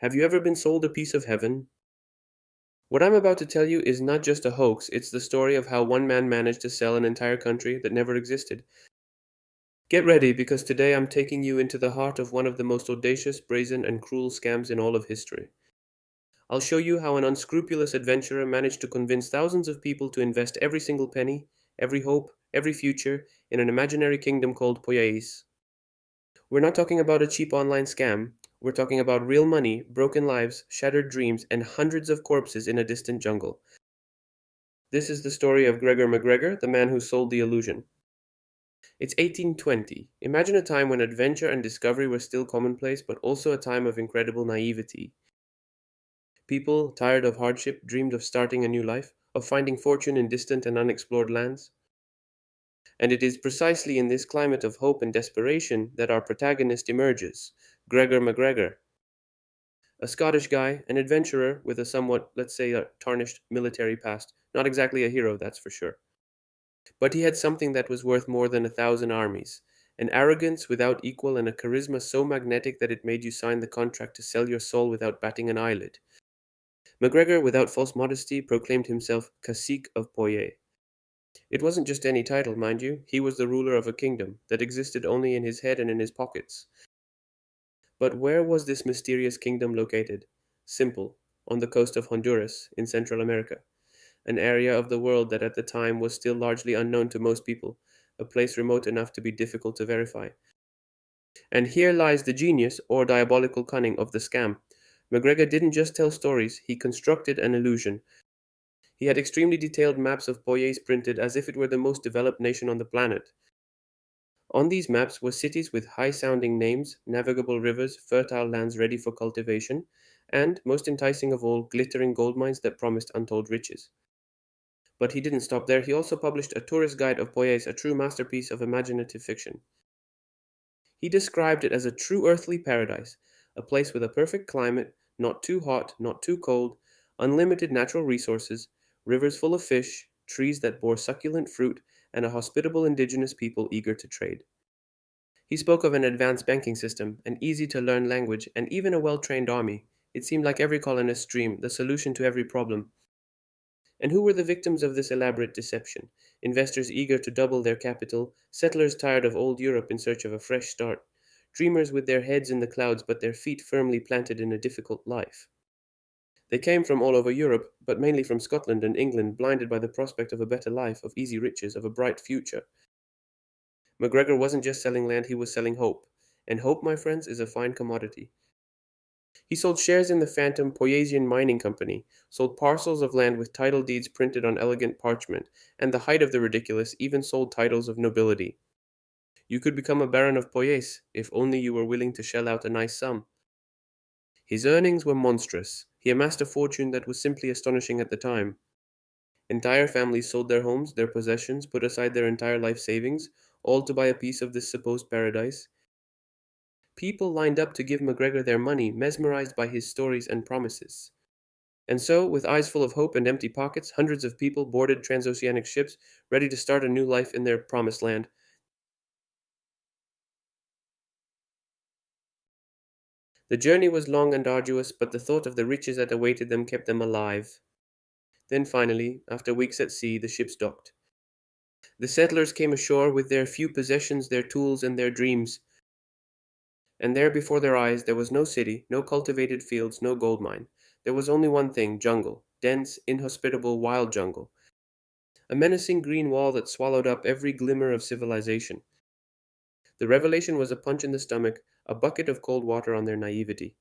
Have you ever been sold a piece of heaven? What I'm about to tell you is not just a hoax, it's the story of how one man managed to sell an entire country that never existed. Get ready, because today I'm taking you into the heart of one of the most audacious, brazen, and cruel scams in all of history. I'll show you how an unscrupulous adventurer managed to convince thousands of people to invest every single penny, every hope, every future in an imaginary kingdom called Poyais. We're not talking about a cheap online scam. We're talking about real money, broken lives, shattered dreams, and hundreds of corpses in a distant jungle. This is the story of Gregor MacGregor, the man who sold the illusion. It's 1820. Imagine a time when adventure and discovery were still commonplace, but also a time of incredible naivety. People, tired of hardship, dreamed of starting a new life, of finding fortune in distant and unexplored lands. And it is precisely in this climate of hope and desperation that our protagonist emerges, Gregor MacGregor, a Scottish guy, an adventurer with a somewhat, let's say, a tarnished military past. Not exactly a hero, that's for sure. But he had something that was worth more than 1,000 armies, an arrogance without equal and a charisma so magnetic that it made you sign the contract to sell your soul without batting an eyelid. MacGregor, without false modesty, proclaimed himself Cacique of Poyais. It wasn't just any title, mind you. He was the ruler of a kingdom that existed only in his head and in his pockets. But where was this mysterious kingdom located? Simple, on the coast of Honduras, in Central America, an area of the world that at the time was still largely unknown to most people, a place remote enough to be difficult to verify. And here lies the genius or diabolical cunning of the scam. MacGregor didn't just tell stories, he constructed an illusion. He had extremely detailed maps of Poyais printed as if it were the most developed nation on the planet. On these maps were cities with high-sounding names, navigable rivers, fertile lands ready for cultivation, and, most enticing of all, glittering gold mines that promised untold riches. But he didn't stop there. He also published a tourist guide of Poyais, a true masterpiece of imaginative fiction. He described it as a true earthly paradise, a place with a perfect climate, not too hot, not too cold, unlimited natural resources, rivers full of fish, trees that bore succulent fruit, and a hospitable indigenous people eager to trade. He spoke of an advanced banking system, an easy to learn language, and even a well trained army. It seemed like every colonist's dream, the solution to every problem. And who were the victims of this elaborate deception? Investors eager to double their capital, settlers tired of old Europe in search of a fresh start, dreamers with their heads in the clouds but their feet firmly planted in a difficult life. They came from all over Europe, but mainly from Scotland and England, blinded by the prospect of a better life, of easy riches, of a bright future. MacGregor wasn't just selling land, he was selling hope. And hope, my friends, is a fine commodity. He sold shares in the phantom Poyasian Mining Company, sold parcels of land with title deeds printed on elegant parchment, and the height of the ridiculous, even sold titles of nobility. You could become a Baron of Poyais, if only you were willing to shell out a nice sum. His earnings were monstrous. He amassed a fortune that was simply astonishing at the time. Entire families sold their homes, their possessions, put aside their entire life savings, all to buy a piece of this supposed paradise. People lined up to give MacGregor their money, mesmerized by his stories and promises. And so, with eyes full of hope and empty pockets, hundreds of people boarded transoceanic ships, ready to start a new life in their promised land. The journey was long and arduous, but the thought of the riches that awaited them kept them alive. Then finally, after weeks at sea, the ships docked. The settlers came ashore with their few possessions, their tools, and their dreams. And there before their eyes there was no city, no cultivated fields, no gold mine. There was only one thing: jungle, dense, inhospitable, wild jungle. A menacing green wall that swallowed up every glimmer of civilization. The revelation was a punch in the stomach, a bucket of cold water on their naivety.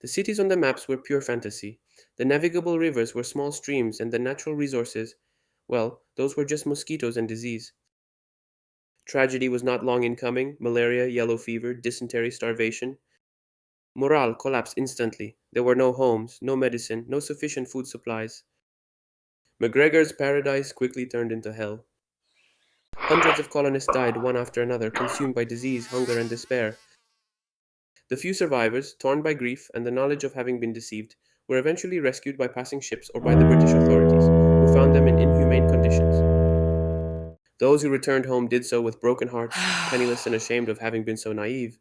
The cities on the maps were pure fantasy. The navigable rivers were small streams, and the natural resources, well, those were just mosquitoes and disease. Tragedy was not long in coming: malaria, yellow fever, dysentery, starvation. Morale collapsed instantly. There were no homes, no medicine, no sufficient food supplies. MacGregor's paradise quickly turned into hell. Hundreds of colonists died one after another, consumed by disease, hunger, and despair. The few survivors, torn by grief and the knowledge of having been deceived, were eventually rescued by passing ships or by the British authorities, who found them in inhumane conditions. Those who returned home did so with broken hearts, penniless and ashamed of having been so naive.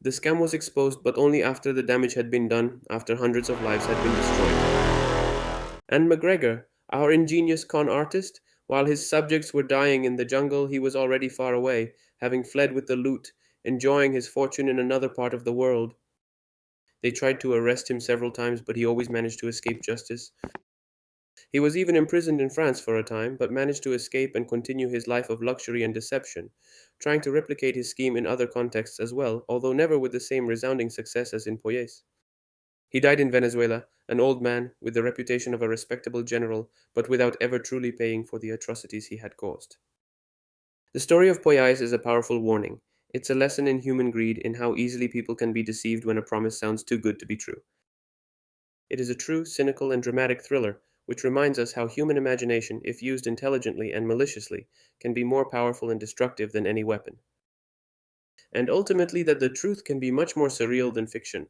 The scam was exposed, but only after the damage had been done, after hundreds of lives had been destroyed. And McGregor, our ingenious con artist, while his subjects were dying in the jungle, he was already far away, having fled with the loot, enjoying his fortune in another part of the world. They tried to arrest him several times, but he always managed to escape justice. He was even imprisoned in France for a time, but managed to escape and continue his life of luxury and deception, trying to replicate his scheme in other contexts as well, although never with the same resounding success as in Poyais. He died in Venezuela, an old man with the reputation of a respectable general, but without ever truly paying for the atrocities he had caused. The story of Poyais is a powerful warning. It's a lesson in human greed, in how easily people can be deceived when a promise sounds too good to be true. It is a true, cynical, and dramatic thriller, which reminds us how human imagination, if used intelligently and maliciously, can be more powerful and destructive than any weapon. And ultimately, that the truth can be much more surreal than fiction.